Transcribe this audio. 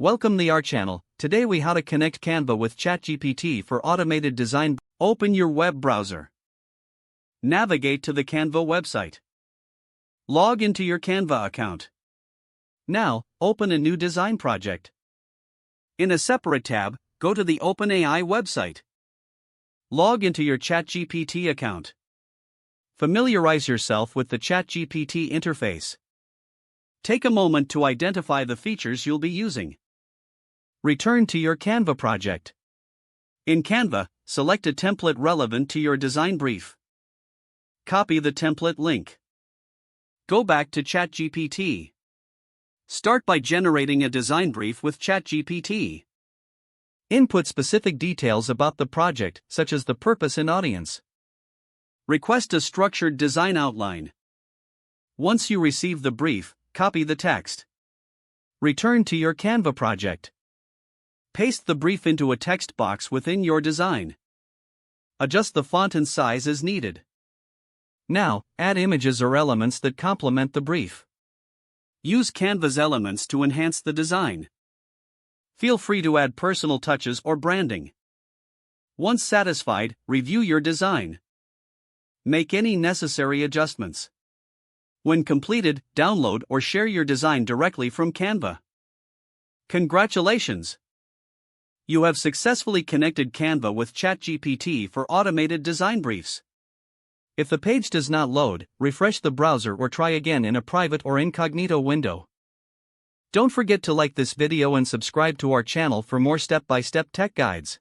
Welcome to our channel. Today we how to connect Canva with ChatGPT for automated design. Open your web browser. Navigate to the Canva website. Log into your Canva account. Now, open a new design project. In a separate tab, go to the OpenAI website. Log into your ChatGPT account. Familiarize yourself with the ChatGPT interface. Take a moment to identify the features you'll be using. Return to your Canva project. In Canva, select a template relevant to your design brief. Copy the template link. Go back to ChatGPT. Start by generating a design brief with ChatGPT. Input specific details about the project, such as the purpose and audience. Request a structured design outline. Once you receive the brief, copy the text. Return to your Canva project. Paste the brief into a text box within your design. Adjust the font and size as needed. Now, add images or elements that complement the brief. Use Canva's elements to enhance the design. Feel free to add personal touches or branding. Once satisfied, review your design. Make any necessary adjustments. When completed, download or share your design directly from Canva. Congratulations! You have successfully connected Canva with ChatGPT for automated design briefs. If the page does not load, refresh the browser or try again in a private or incognito window. Don't forget to like this video and subscribe to our channel for more step-by-step tech guides.